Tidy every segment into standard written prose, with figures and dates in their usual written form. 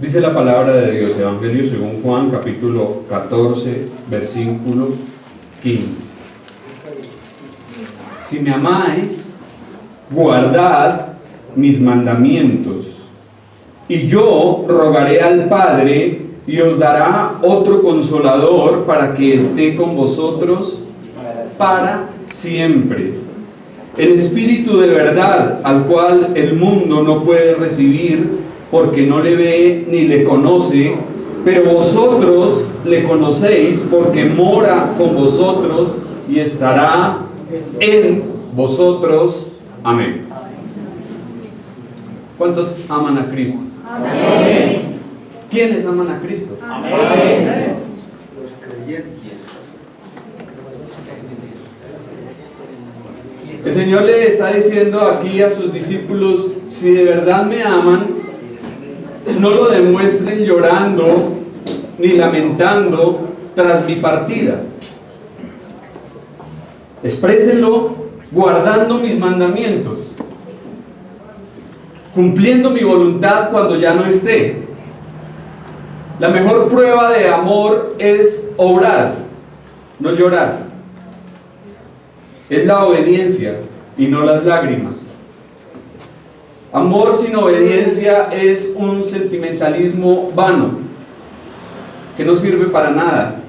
Dice la palabra de Dios, Evangelio según Juan, capítulo 14, versículo 15. Si me amáis, guardad mis mandamientos, y yo rogaré al Padre, y os dará otro consolador para que esté con vosotros para siempre. El Espíritu de verdad, al cual el mundo no puede recibir, porque no le ve ni le conoce, pero vosotros le conocéis, porque mora con vosotros y estará en vosotros. Amén. ¿Cuántos aman a Cristo? Amén. ¿Quiénes aman a Cristo? Amén. Los creyentes. El Señor le está diciendo aquí a sus discípulos: si de verdad me aman, no lo demuestren llorando ni lamentando tras mi partida. Exprésenlo guardando mis mandamientos, cumpliendo mi voluntad cuando ya no esté. La mejor prueba de amor es obrar, no llorar. Es la obediencia y no las lágrimas. Amor sin obediencia es un sentimentalismo vano, que no sirve para nada.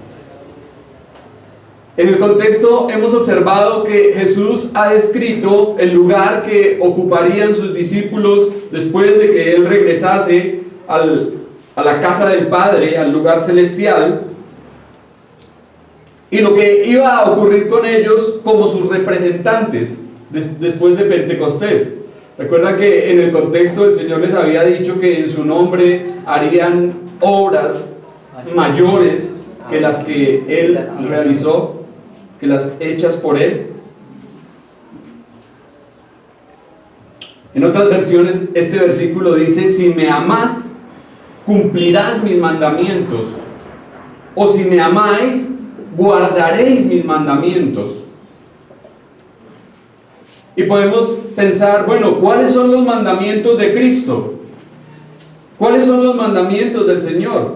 En el contexto hemos observado que Jesús ha descrito el lugar que ocuparían sus discípulos después de que Él regresase a la casa del Padre, al lugar celestial, y lo que iba a ocurrir con ellos como sus representantes después de Pentecostés. Recuerdan que en el contexto el Señor les había dicho que en su nombre harían obras mayores que las que Él realizó, que las hechas por Él. En otras versiones este versículo dice: si me amás, cumplirás mis mandamientos, o si me amáis, guardaréis mis mandamientos. Y podemos pensar, bueno, ¿cuáles son los mandamientos de Cristo? ¿Cuáles son los mandamientos del Señor?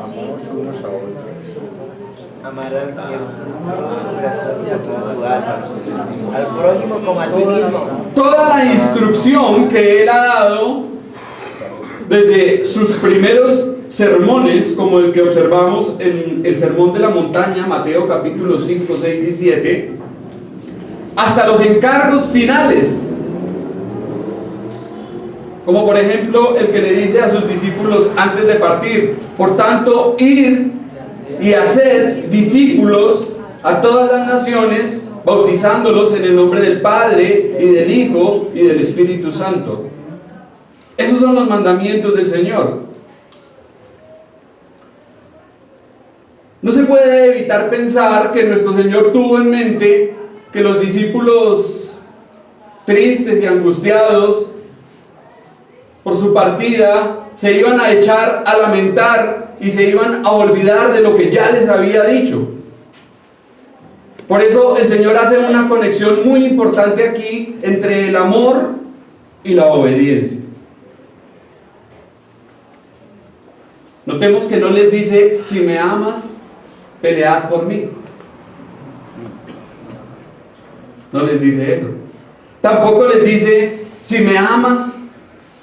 Amamos unos a otros. Amar al Señor, al prójimo como a ti mismo. Toda la instrucción que Él ha dado desde sus primeros sermones, como el que observamos en el Sermón de la Montaña, Mateo capítulo 5, 6 y 7, hasta los encargos finales, como por ejemplo el que le dice a sus discípulos antes de partir: por tanto, id y haced discípulos a todas las naciones, bautizándolos en el nombre del Padre y del Hijo y del Espíritu Santo. Esos son los mandamientos del Señor. No se puede evitar pensar que nuestro Señor tuvo en mente que los discípulos tristes y angustiados por su partida se iban a echar a lamentar y se iban a olvidar de lo que ya les había dicho. Por eso el Señor hace una conexión muy importante aquí entre el amor y la obediencia. Notemos que no les dice: si me amas, pelead por mí. No les dice eso. Tampoco les dice: si me amas,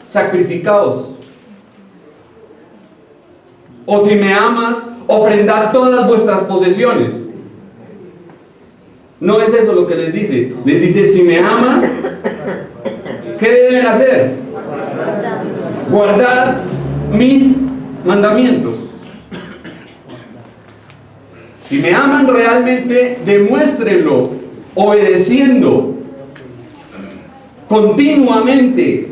sacrificaos. O si me amas, ofrendad todas vuestras posesiones. No es eso lo que les dice. Les dice: si me amas, ¿qué deben hacer? Guardad mis mandamientos. Si me aman realmente, demuéstrenlo obedeciendo continuamente.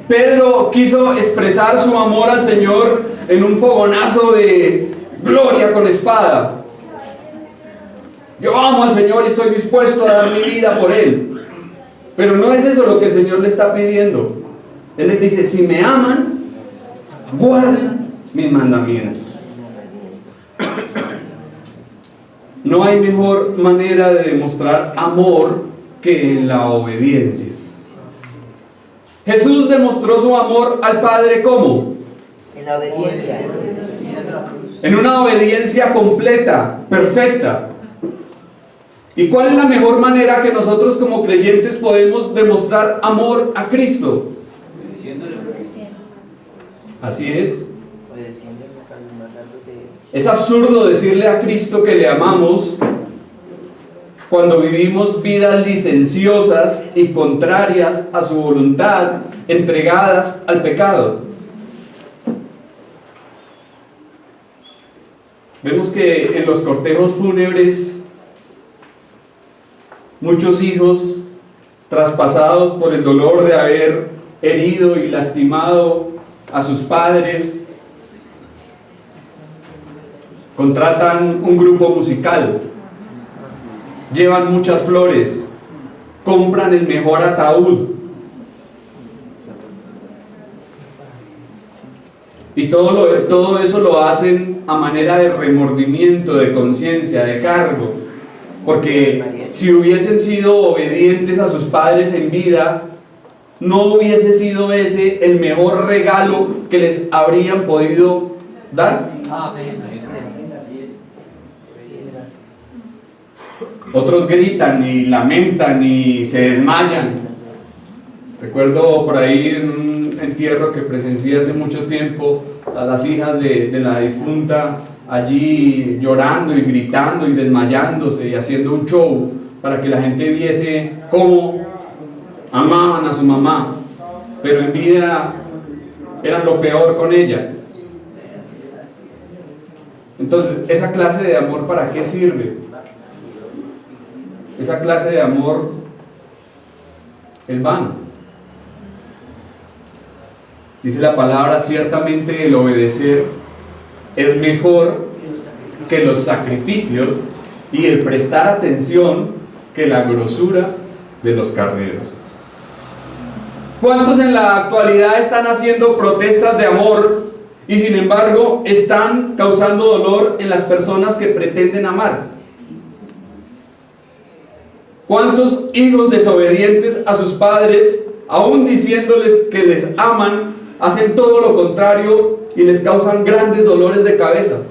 Pedro quiso expresar su amor al Señor en un fogonazo de gloria con espada. Yo amo al Señor y estoy dispuesto a dar mi vida por Él. Pero no es eso lo que el Señor le está pidiendo. Él les dice: si me aman, guarden mis mandamientos. No hay mejor manera de demostrar amor que en la obediencia. Jesús demostró su amor al Padre ¿cómo? En la obediencia. En una obediencia completa, perfecta. ¿Y cuál es la mejor manera que nosotros como creyentes podemos demostrar amor a Cristo? Así es. Es absurdo decirle a Cristo que le amamos cuando vivimos vidas licenciosas y contrarias a su voluntad, entregadas al pecado. Vemos que en los cortejos fúnebres muchos hijos, traspasados por el dolor de haber herido y lastimado a sus padres, contratan un grupo musical, llevan muchas flores, compran el mejor ataúd y todo eso lo hacen a manera de remordimiento, de conciencia, de cargo, porque si hubiesen sido obedientes a sus padres en vida, no hubiese sido ese el mejor regalo que les habrían podido dar. Otros gritan y lamentan y se desmayan. Recuerdo por ahí en un entierro que presencié hace mucho tiempo a las hijas de la difunta allí llorando y gritando y desmayándose y haciendo un show para que la gente viese cómo amaban a su mamá, pero en vida eran lo peor con ella. Entonces, ¿esa clase de amor para qué sirve? Esa clase de amor es vano. Dice la palabra, ciertamente el obedecer es mejor que los sacrificios y el prestar atención que la grosura de los carneros. ¿Cuántos en la actualidad están haciendo protestas de amor y sin embargo están causando dolor en las personas que pretenden amar? ¿Cuántos hijos desobedientes a sus padres, aún diciéndoles que les aman, hacen todo lo contrario y les causan grandes dolores de cabeza?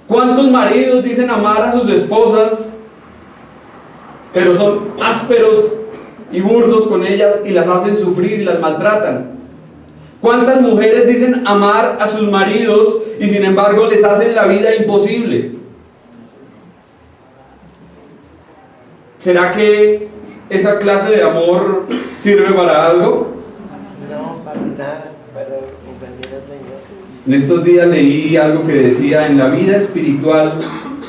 ¿Cuántos maridos dicen amar a sus esposas, pero son ásperos y burdos con ellas y las hacen sufrir y las maltratan? ¿Cuántas mujeres dicen amar a sus maridos y sin embargo les hacen la vida imposible? ¿Será que esa clase de amor sirve para algo? No, para nada, para comprender al Señor. En estos días leí algo que decía, en la vida espiritual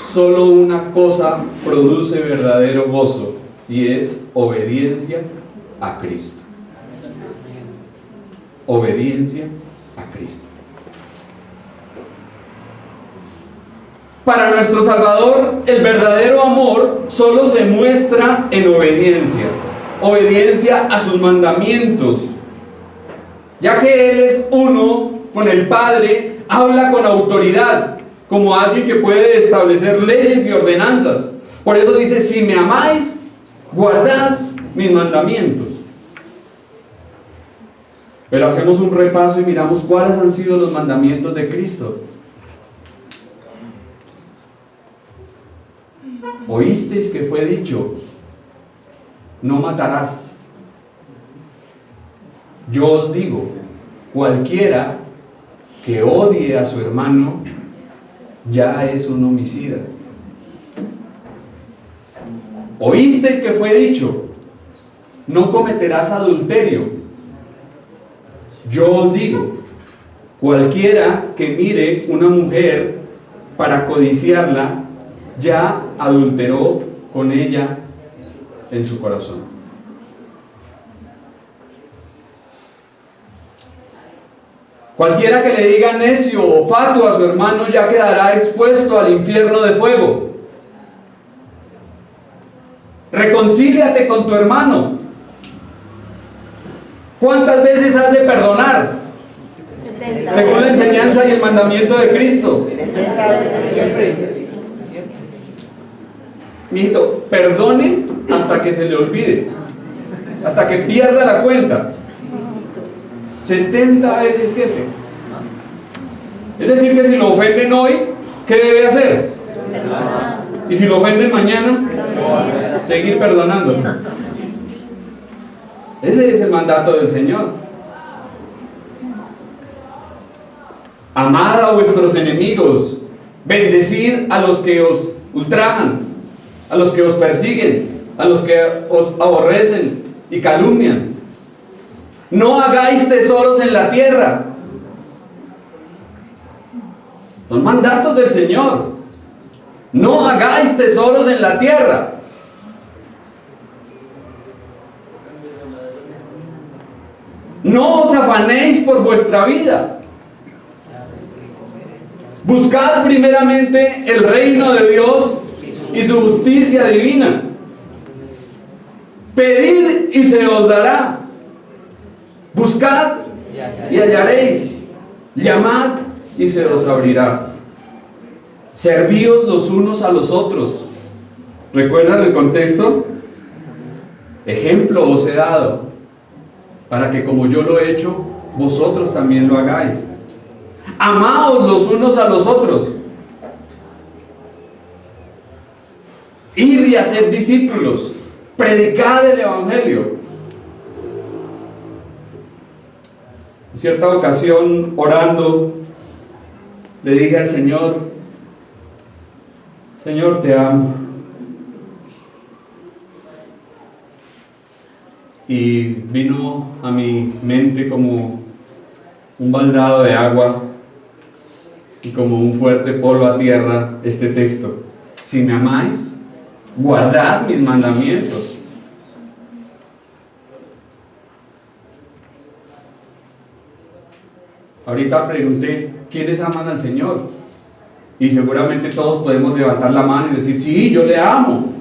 solo una cosa produce verdadero gozo y es obediencia a Cristo. Obediencia a Cristo. Para nuestro Salvador, el verdadero amor solo se muestra en obediencia. Obediencia a sus mandamientos. Ya que Él es uno con el Padre, habla con autoridad, como alguien que puede establecer leyes y ordenanzas. Por eso dice, si me amáis, guardad mis mandamientos. Pero hacemos un repaso y miramos cuáles han sido los mandamientos de Cristo. Oísteis que fue dicho, no matarás. Yo os digo, cualquiera que odie a su hermano ya es un homicida. Oísteis que fue dicho, no cometerás adulterio. Yo os digo, cualquiera que mire una mujer para codiciarla, ya adulteró con ella en su corazón. Cualquiera que le diga necio o fatuo a su hermano ya quedará expuesto al infierno de fuego. Reconcíliate con tu hermano. ¿Cuántas veces has de perdonar? 70. Según la enseñanza y el mandamiento de Cristo. 70 veces siempre. Mijito, perdone hasta que se le olvide, hasta que pierda la cuenta. 70 veces 7. Es decir, que si lo ofenden hoy, ¿qué debe hacer? Y si lo ofenden mañana, seguir perdonando. Ese es el mandato del Señor. Amad a vuestros enemigos, bendecid a los que os ultrajan, a los que os persiguen, a los que os aborrecen y calumnian. No hagáis tesoros en la tierra. Son mandatos del Señor. No hagáis tesoros en la tierra. No os afanéis por vuestra vida. Buscad primeramente el reino de Dios y su justicia divina. Pedid y se os dará. Buscad y hallaréis. Llamad y se os abrirá. Servíos los unos a los otros. ¿Recuerdan el contexto? Ejemplo os he dado, para que como yo lo he hecho, vosotros también lo hagáis. Amaos los unos a los otros. Ir y hacer discípulos. Predicad el Evangelio. En cierta ocasión, orando, le dije al Señor: Señor, te amo. Y vino a mi mente como un baldado de agua y como un fuerte polvo a tierra este texto: si me amáis, guardad mis mandamientos. Ahorita pregunté, ¿quiénes aman al Señor? Y seguramente todos podemos levantar la mano y decir, sí, yo le amo.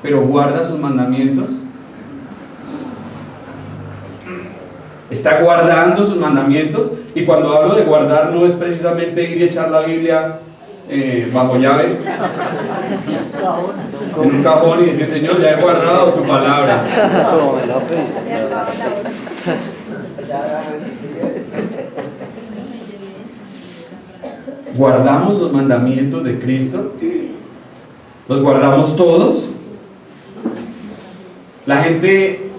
Pero ¿guarda sus mandamientos? ¿Está guardando sus mandamientos? Y cuando hablo de guardar, no es precisamente ir y echar la Biblia bajo llave en un cajón y decir, Señor, ya he guardado tu palabra. ¿Guardamos los mandamientos de Cristo? ¿Los guardamos todos? La gente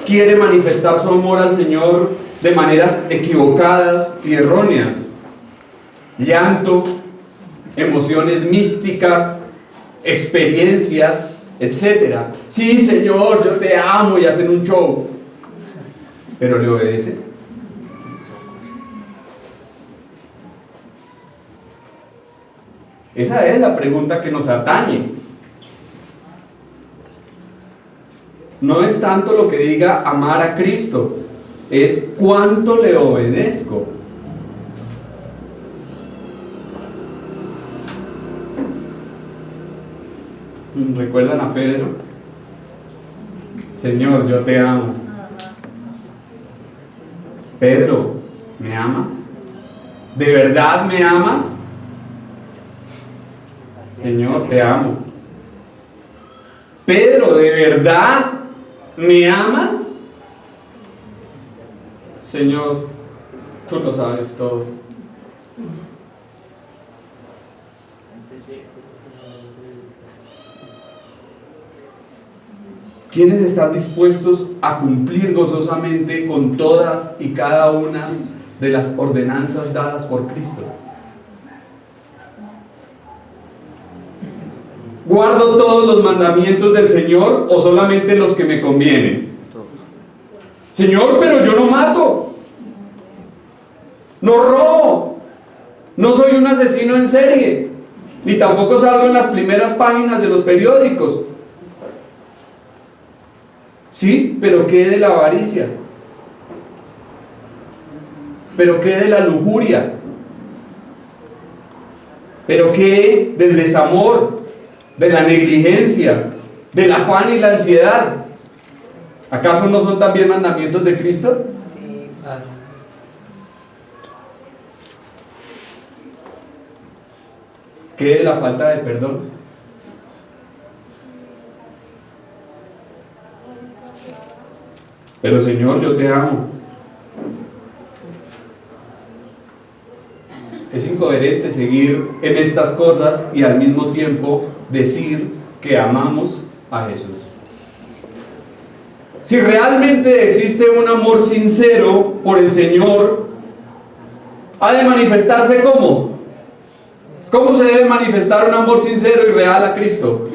quiere manifestar su amor al Señor de maneras equivocadas y erróneas. Llanto, emociones místicas, experiencias, etc. Sí, Señor, yo te amo, y hacen un show. ¿Pero le obedecen? Esa es la pregunta que nos atañe. No es tanto lo que diga amar a Cristo, es cuánto le obedezco. ¿Recuerdan a Pedro? Señor, yo te amo. Pedro, ¿me amas? ¿De verdad me amas? Señor, te amo. Pedro, ¿de verdad me amas? Señor, tú lo sabes todo. ¿Quiénes están dispuestos a cumplir gozosamente con todas y cada una de las ordenanzas dadas por Cristo? ¿Guardo todos los mandamientos del Señor o solamente los que me convienen? Señor, pero yo no mato, no robo, no soy un asesino en serie, ni tampoco salgo en las primeras páginas de los periódicos. Sí, pero ¿qué de la avaricia? ¿Pero qué de la lujuria? ¿Pero qué del desamor, de la negligencia, del afán y la ansiedad? ¿Acaso no son también mandamientos de Cristo? Sí, claro. ¿Qué de la falta de perdón? Pero Señor, yo te amo. Es incoherente seguir en estas cosas y al mismo tiempo decir que amamos a Jesús. Si realmente existe un amor sincero por el Señor, ha de manifestarse ¿cómo? ¿Cómo se debe manifestar un amor sincero y real a Cristo?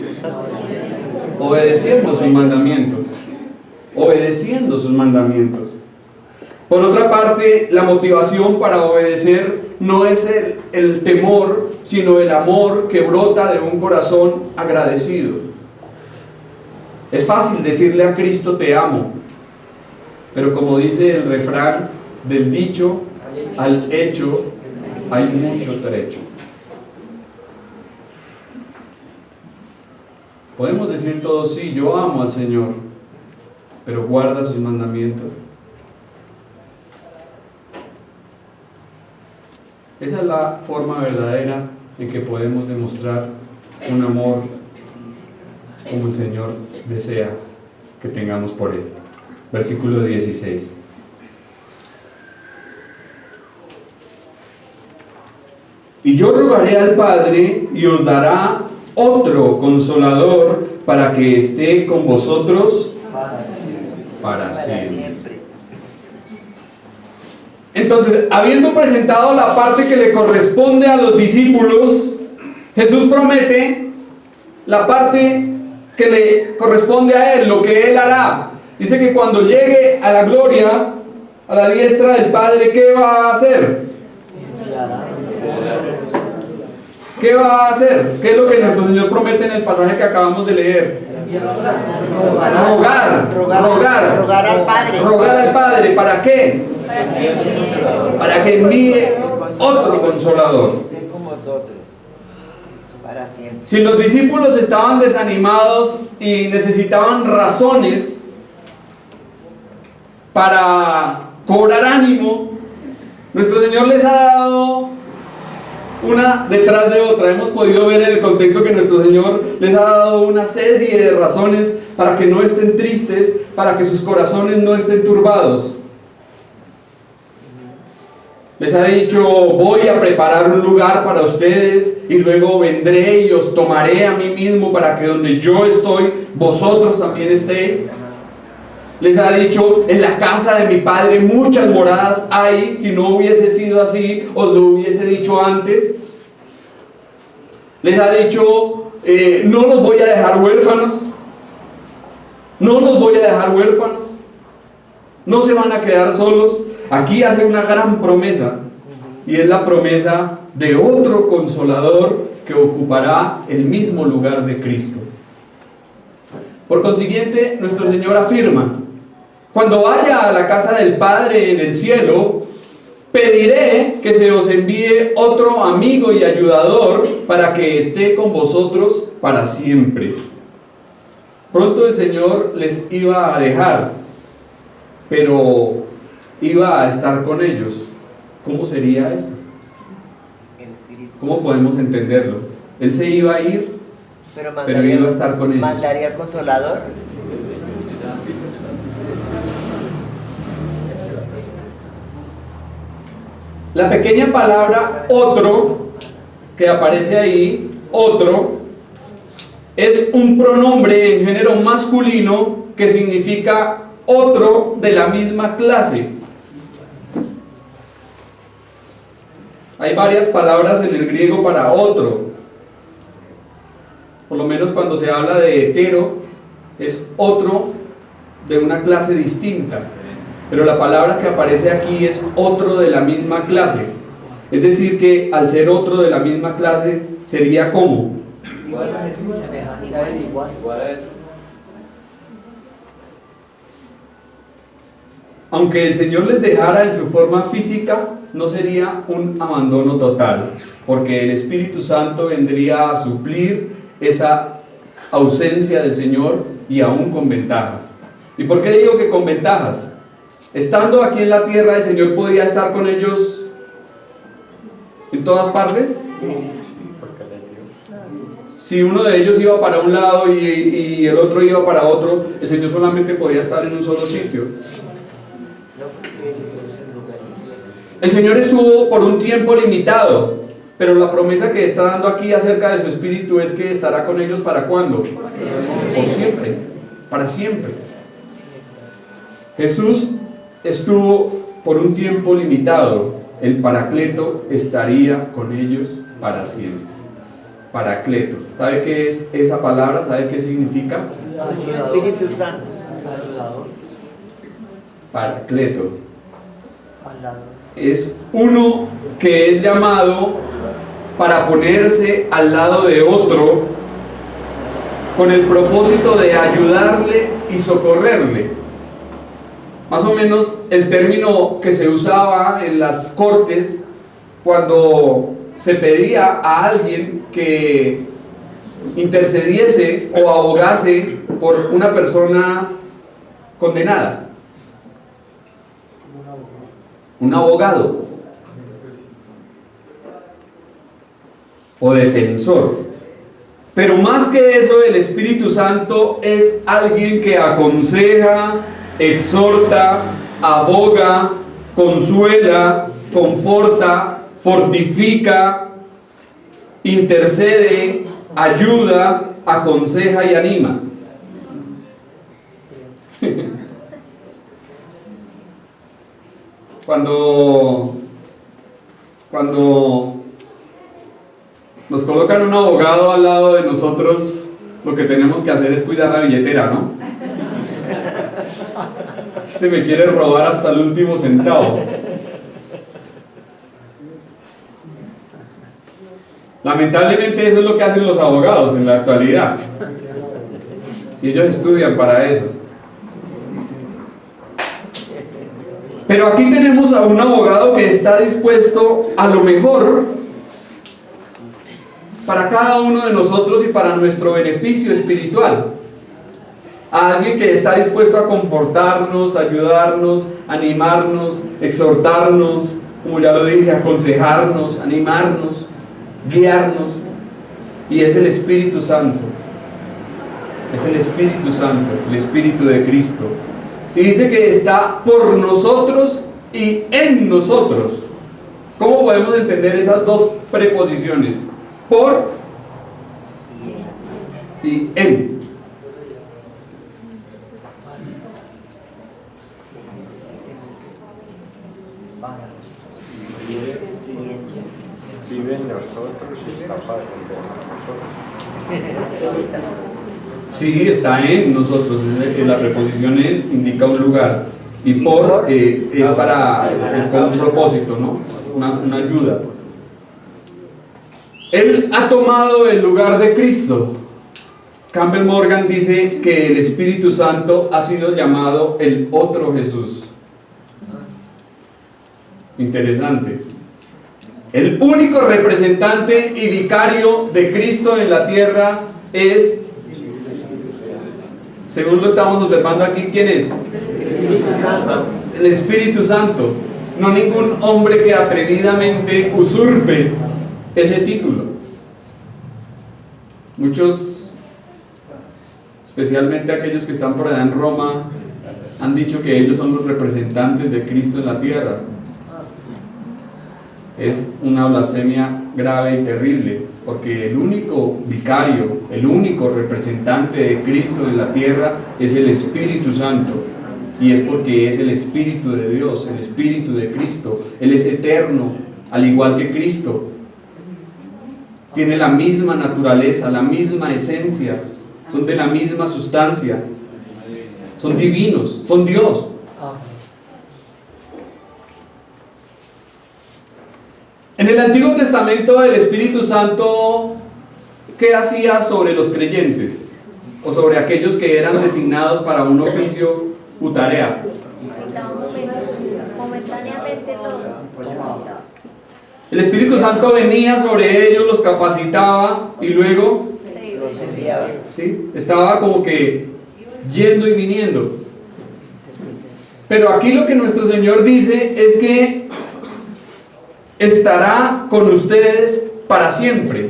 Obedeciendo sus mandamientos. Obedeciendo sus mandamientos. Por otra parte, la motivación para obedecer no es el temor, sino el amor que brota de un corazón agradecido. Es fácil decirle a Cristo te amo, pero como dice el refrán, del dicho al hecho hay mucho trecho. Podemos decir todos, sí, yo amo al Señor, pero guarda sus mandamientos. Esa es la forma verdadera en que podemos demostrar un amor como el Señor desea que tengamos por Él. Versículo 16. Y yo rogaré al Padre y os dará otro consolador para que esté con vosotros para siempre. Entonces, habiendo presentado la parte que le corresponde a los discípulos, Jesús promete la parte que le corresponde a Él, lo que Él hará. Dice que cuando llegue a la gloria, a la diestra del Padre, ¿qué va a hacer? ¿Qué va a hacer? ¿Qué es lo que nuestro Señor promete en el pasaje que acabamos de leer? Rogar al Padre. Rogar al Padre, ¿para qué? Para que envíe otro consolador. Esté con vosotros para siempre. Si los discípulos estaban desanimados y necesitaban razones para cobrar ánimo, nuestro Señor les ha dado una detrás de otra. Hemos podido ver en el contexto que nuestro Señor les ha dado una serie de razones para que no estén tristes, para que sus corazones no estén turbados. Les ha dicho, voy a preparar un lugar para ustedes y luego vendré y os tomaré a mí mismo para que donde yo estoy, vosotros también estéis. Les ha dicho, en la casa de mi Padre muchas moradas hay, si no hubiese sido así, os lo hubiese dicho antes. Les ha dicho, no los voy a dejar huérfanos, no los voy a dejar huérfanos, no se van a quedar solos. Aquí hace una gran promesa, y es la promesa de otro consolador que ocupará el mismo lugar de Cristo. Por consiguiente, nuestro Señor afirma, cuando vaya a la casa del Padre en el cielo, pediré que se os envíe otro amigo y ayudador para que esté con vosotros para siempre. Pronto el Señor les iba a dejar, pero iba a estar con ellos. ¿Cómo sería esto? ¿Cómo podemos entenderlo? Él se iba a ir, pero iba a estar con ellos. ¿Mandaría al consolador? La pequeña palabra otro que aparece ahí, otro, es un pronombre en género masculino que significa otro de la misma clase. Hay varias palabras en el griego para otro. Por lo menos cuando se habla de hetero, es otro de una clase distinta. Pero la palabra que aparece aquí es otro de la misma clase. Es decir, que al ser otro de la misma clase, sería como Igual a él. Aunque el Señor les dejara en su forma física, no sería un abandono total, porque el Espíritu Santo vendría a suplir esa ausencia del Señor y aún con ventajas. ¿Y por qué digo que con ventajas? Estando aquí en la tierra, ¿el Señor podía estar con ellos en todas partes? Si uno de ellos iba para un lado y el otro iba para otro, el Señor solamente podía estar en un solo sitio. El Señor estuvo por un tiempo limitado, pero la promesa que está dando aquí acerca de su Espíritu es que estará con ellos ¿para cuándo? Por siempre, para siempre. Jesús estuvo por un tiempo limitado, el Paracleto estaría con ellos para siempre. Paracleto. ¿Sabe qué es esa palabra? ¿Sabe qué significa? Espíritu Santo. Paracleto. Es uno que es llamado para ponerse al lado de otro con el propósito de ayudarle y socorrerle. Más o menos el término que se usaba en las cortes cuando se pedía a alguien que intercediese o abogase por una persona condenada. Un abogado o defensor. Pero más que eso, el Espíritu Santo es alguien que aconseja, exhorta, aboga, consuela, conforta, fortifica, intercede, ayuda, aconseja y anima. Cuando nos colocan un abogado al lado de nosotros, lo que tenemos que hacer es cuidar la billetera, ¿no? Este me quiere robar hasta el último centavo. Lamentablemente eso es lo que hacen los abogados en la actualidad. Y ellos estudian para eso. Pero aquí tenemos a un abogado que está dispuesto a lo mejor para cada uno de nosotros y para nuestro beneficio espiritual. A alguien que está dispuesto a confortarnos, ayudarnos, animarnos, exhortarnos, como ya lo dije, aconsejarnos, animarnos, guiarnos, y es el Espíritu Santo. Es el Espíritu Santo, el Espíritu de Cristo. Y dice que está por nosotros y en nosotros. ¿Cómo podemos entender esas dos preposiciones? Por y en. Vive en nosotros y está para nosotros. Sí, está en nosotros. La preposición en indica un lugar. Y por es para con un propósito, ¿no? Una ayuda. Él ha tomado el lugar de Cristo. Campbell Morgan dice que el Espíritu Santo ha sido llamado el otro Jesús. Interesante. El único representante y vicario de Cristo en la tierra es, según lo estamos observando aquí, ¿quién es? El Espíritu Santo. No ningún hombre que atrevidamente usurpe ese título. Muchos, especialmente aquellos que están por allá en Roma, han dicho que ellos son los representantes de Cristo en la tierra. Es una blasfemia grave y terrible, porque el único vicario, el único representante de Cristo en la tierra es el Espíritu Santo, y es porque es el Espíritu de Dios, el Espíritu de Cristo. Él es eterno, al igual que Cristo. Tiene la misma naturaleza, la misma esencia, son de la misma sustancia, son divinos, son Dios. En el Antiguo Testamento el Espíritu Santo, ¿qué hacía sobre los creyentes? O sobre aquellos que eran designados para un oficio u tarea. Momentáneamente El Espíritu Santo venía sobre ellos, los capacitaba y luego ¿sí? Estaba como que yendo y viniendo. Pero aquí lo que nuestro Señor dice es que estará con ustedes para siempre.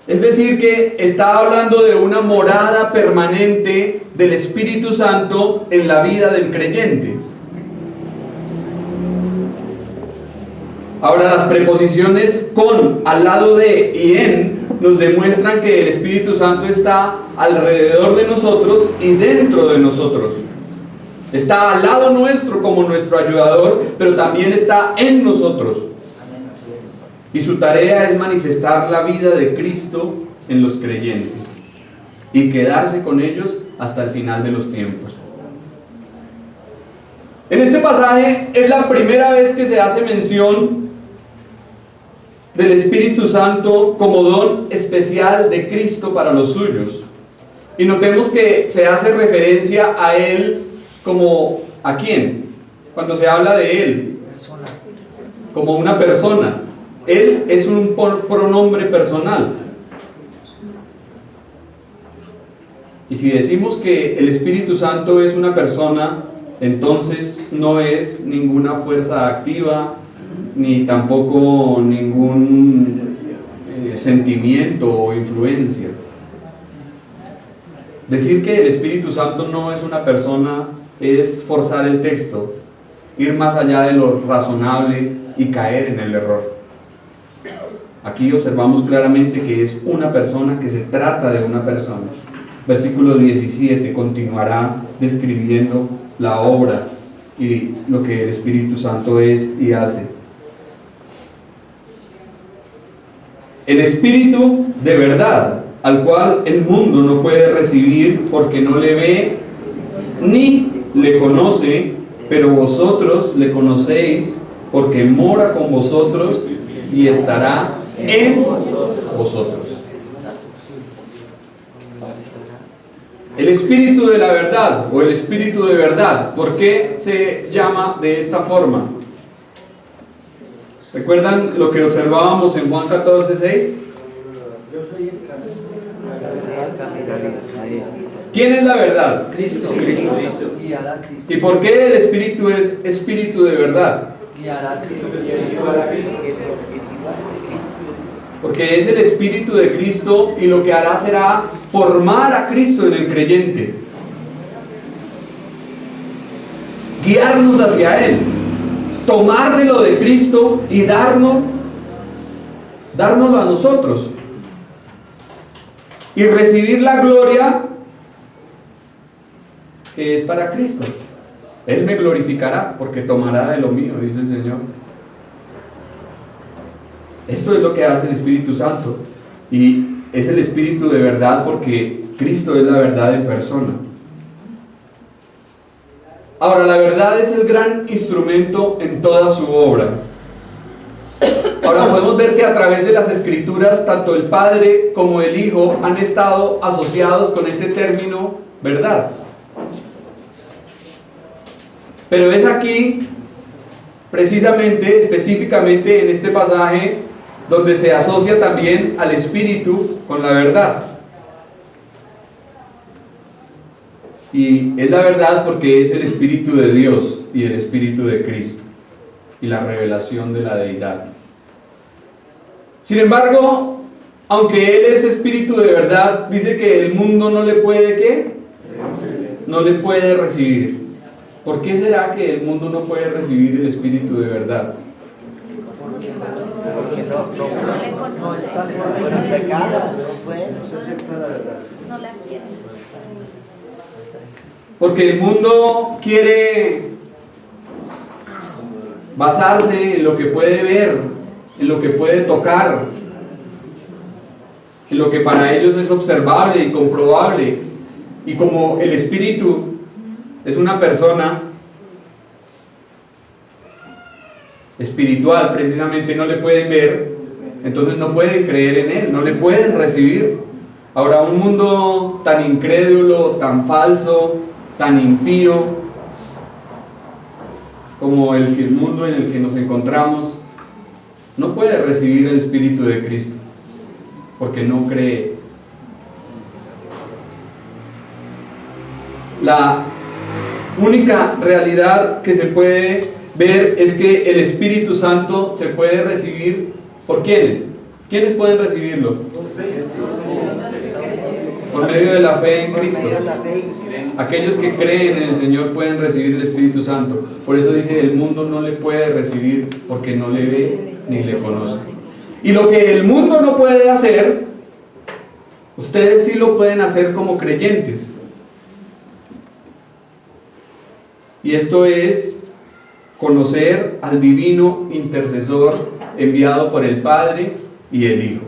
Es decir, que está hablando de una morada permanente del Espíritu Santo en la vida del creyente. Ahora, las preposiciones con, al lado de y en nos demuestran que el Espíritu Santo está alrededor de nosotros y dentro de nosotros. Está al lado nuestro como nuestro ayudador, pero también está en nosotros. Y su tarea es manifestar la vida de Cristo en los creyentes y quedarse con ellos hasta el final de los tiempos. En este pasaje es la primera vez que se hace mención del Espíritu Santo como don especial de Cristo para los suyos. Y notemos que se hace referencia a Él como ¿a quién? Cuando se habla de Él, como una persona. Él es un pronombre personal. Y si decimos que el Espíritu Santo es una persona, entonces no es ninguna fuerza activa, ni tampoco ningún sentimiento o influencia. Decir que el Espíritu Santo no es una persona es forzar el texto, ir más allá de lo razonable y caer en el error. Aquí observamos claramente que es una persona, que se trata de una persona. Versículo 17 continuará describiendo la obra y lo que el Espíritu Santo es y hace. El Espíritu de verdad, al cual el mundo no puede recibir porque no le ve ni le conoce, pero vosotros le conocéis porque mora con vosotros y estará en vosotros. El Espíritu de la verdad o el Espíritu de verdad, ¿por qué se llama de esta forma? ¿Recuerdan lo que observábamos en Juan 14:6? ¿Quién es la verdad? Cristo. ¿Y por qué el Espíritu es Espíritu de verdad? Porque es el Espíritu de Cristo y lo que hará será formar a Cristo en el creyente, guiarnos hacia Él, tomar de lo de Cristo y dárnoslo a nosotros y recibir la gloria que es para Cristo. Él me glorificará porque tomará de lo mío, dice el Señor. Esto es lo que hace el Espíritu Santo, y es el Espíritu de verdad porque Cristo es la verdad en persona. Ahora, la verdad es el gran instrumento en toda su obra. Ahora podemos ver que a través de las Escrituras tanto el Padre como el Hijo han estado asociados con este término verdad. Pero es aquí, precisamente, específicamente en este pasaje, donde se asocia también al Espíritu con la verdad. Y es la verdad porque es el Espíritu de Dios y el Espíritu de Cristo y la revelación de la deidad. Sin embargo, aunque Él es Espíritu de verdad, dice que el mundo no le puede ¿qué? No le puede recibir. ¿Por qué será que el mundo no puede recibir el Espíritu de verdad? Porque no está por el pecado, No la quiere. Porque el mundo quiere basarse en lo que puede ver, en lo que puede tocar, en lo que para ellos es observable y comprobable. Y como el Espíritu es una persona espiritual, precisamente no le pueden ver, entonces no pueden creer en Él, no le pueden recibir. Ahora, un mundo tan incrédulo, tan falso, tan impío como el mundo en el que nos encontramos, no puede recibir el Espíritu de Cristo porque no cree. La única realidad que se puede ver es que el Espíritu Santo se puede recibir ¿por quiénes? ¿Quiénes pueden recibirlo? Por medio de la fe en Cristo. Aquellos que creen en el Señor pueden recibir el Espíritu Santo. Por eso dice, el mundo no le puede recibir porque no le ve ni le conoce. Y lo que el mundo no puede hacer, ustedes sí lo pueden hacer como creyentes. Y esto es conocer al divino intercesor enviado por el Padre y el Hijo.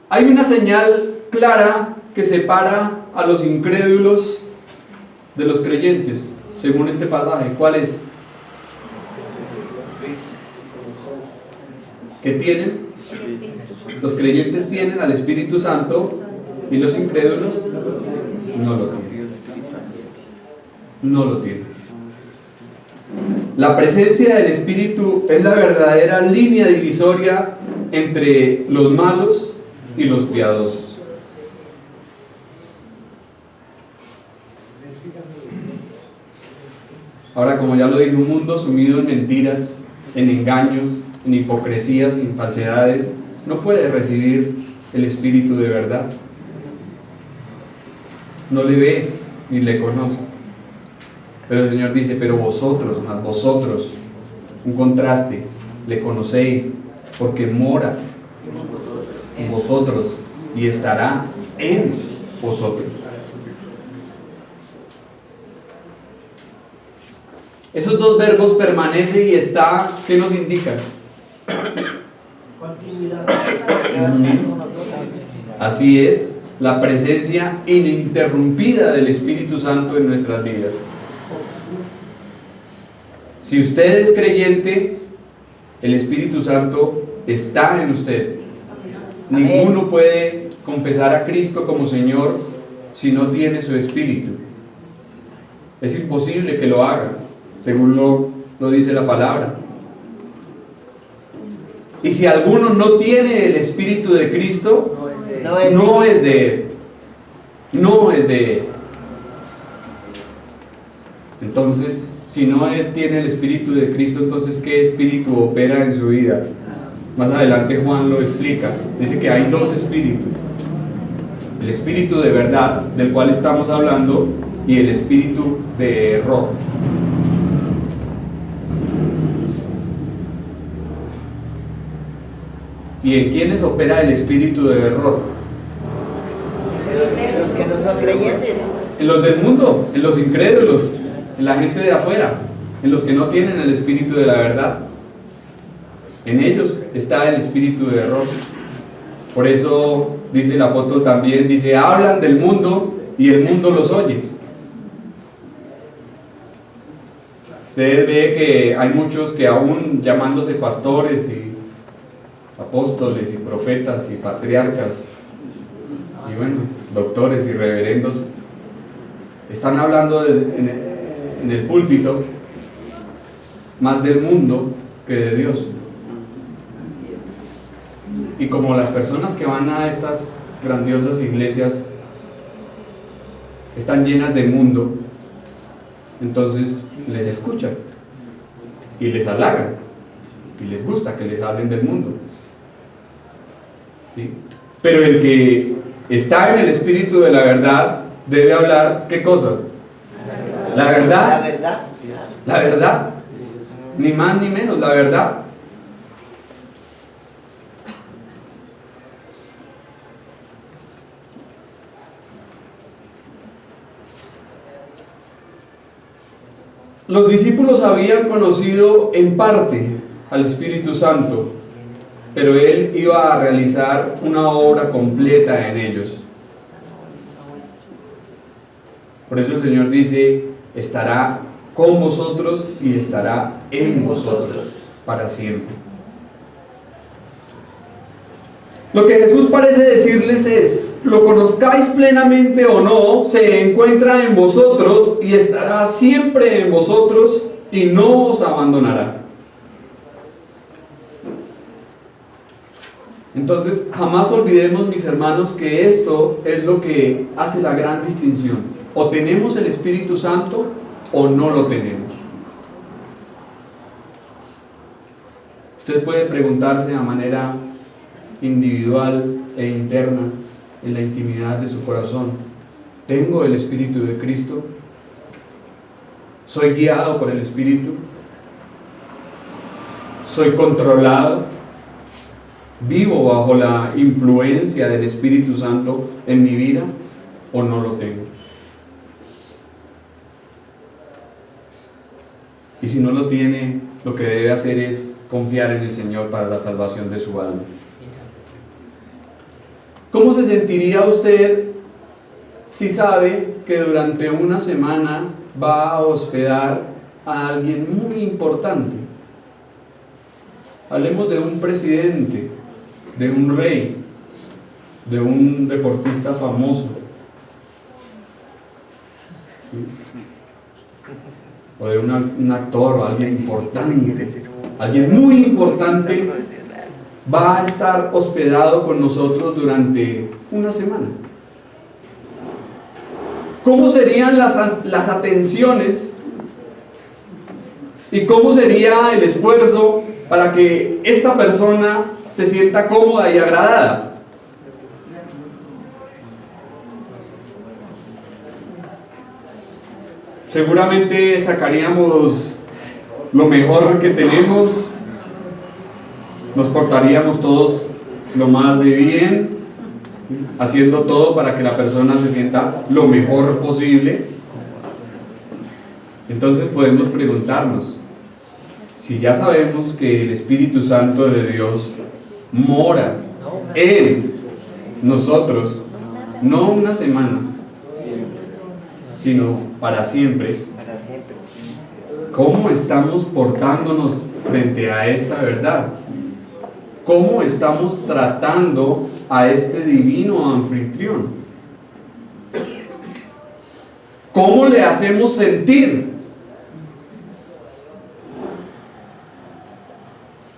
Hay una señal clara que separa a los incrédulos de los creyentes, según este pasaje. ¿Cuál es? ¿Qué tienen? Los creyentes tienen al Espíritu Santo y los incrédulos no lo tienen. No lo tienen. La presencia del Espíritu es la verdadera línea divisoria entre los malos y los piadosos. Ahora, como ya lo dije, un mundo sumido en mentiras, en engaños, en hipocresías, en falsedades, no puede recibir el Espíritu de verdad. No le ve ni le conoce. Pero el Señor dice, pero vosotros, más vosotros, un contraste, le conocéis, porque mora en vosotros y estará en vosotros. Esos dos verbos, permanece y está, ¿qué nos indican? Así es, la presencia ininterrumpida del Espíritu Santo en nuestras vidas. Si usted es creyente, el Espíritu Santo está en usted. Ninguno puede confesar a Cristo como Señor si no tiene su Espíritu. Es imposible que lo haga, según lo dice la palabra. Y si alguno no tiene el Espíritu de Cristo, no es de Él. No es de Él. Entonces, si no tiene el Espíritu de Cristo, entonces ¿qué espíritu opera en su vida? Más adelante Juan lo explica. Dice que hay dos espíritus. El espíritu de verdad, del cual estamos hablando, y el espíritu de error. ¿Y en quiénes opera el espíritu de error? Los que no son creyentes. En los del mundo, en los incrédulos, en la gente de afuera, en los que no tienen el espíritu de la verdad. En ellos está el espíritu de error. Por eso dice el apóstol también, dice, hablan del mundo y el mundo los oye. Usted ve que hay muchos que aún llamándose pastores y apóstoles y profetas y patriarcas y bueno, doctores y reverendos, están hablando en el púlpito más del mundo que de Dios. Y como las personas que van a estas grandiosas iglesias están llenas de mundo, entonces les escuchan y les halagan y les gusta que les hablen del mundo. ¿Sí? Pero el que está en el espíritu de la verdad debe hablar, ¿qué cosa? La verdad. La verdad. La verdad. Ni más ni menos, la verdad. Los discípulos habían conocido en parte al Espíritu Santo, pero Él iba a realizar una obra completa en ellos. Por eso el Señor dice, estará con vosotros y estará en vosotros para siempre. Lo que Jesús parece decirles es, lo conozcáis plenamente o no, se encuentra en vosotros y estará siempre en vosotros y no os abandonará. Entonces, jamás olvidemos, mis hermanos, que esto es lo que hace la gran distinción. O tenemos el Espíritu Santo o no lo tenemos. Usted puede preguntarse de manera individual e interna, en la intimidad de su corazón: ¿tengo el Espíritu de Cristo? ¿Soy guiado por el Espíritu? ¿Soy controlado? ¿Vivo bajo la influencia del Espíritu Santo en mi vida o no lo tengo? Y si no lo tiene, lo que debe hacer es confiar en el Señor para la salvación de su alma. ¿Cómo se sentiría usted si sabe que durante una semana va a hospedar a alguien muy importante? Hablemos de un presidente, de un rey, de un deportista famoso, o de un actor o alguien importante, alguien muy importante. Va a estar hospedado con nosotros durante una semana. ¿Cómo serían las atenciones y cómo sería el esfuerzo para que esta persona se sienta cómoda y agradada? Seguramente sacaríamos lo mejor que tenemos, nos portaríamos todos lo más de bien, haciendo todo para que la persona se sienta lo mejor posible. Entonces podemos preguntarnos, si ya sabemos que el Espíritu Santo de Dios mora en nosotros, no una semana, sino para siempre, ¿cómo estamos portándonos frente a esta verdad? ¿Cómo estamos tratando a este divino anfitrión? ¿Cómo le hacemos sentir?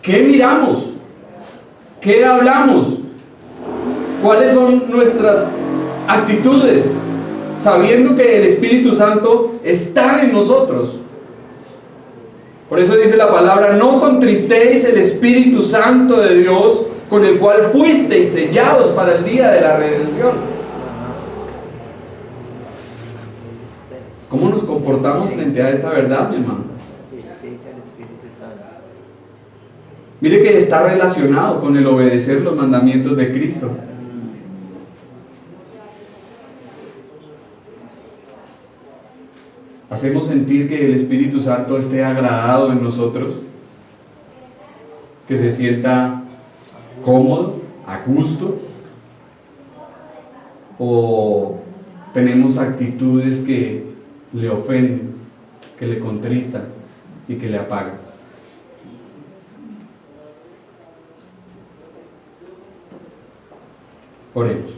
¿Qué miramos? ¿Qué hablamos? ¿Cuáles son nuestras actitudes? Sabiendo que el Espíritu Santo está en nosotros. Por eso dice la palabra: no contristéis el Espíritu Santo de Dios, con el cual fuisteis sellados para el día de la redención. ¿Cómo nos comportamos frente a esta verdad, mi hermano? Mire que está relacionado con el obedecer los mandamientos de Cristo. ¿Hacemos sentir que el Espíritu Santo esté agradado en nosotros? ¿Que se sienta cómodo, a gusto? ¿O tenemos actitudes que le ofenden, que le contristan y que le apagan? Oremos.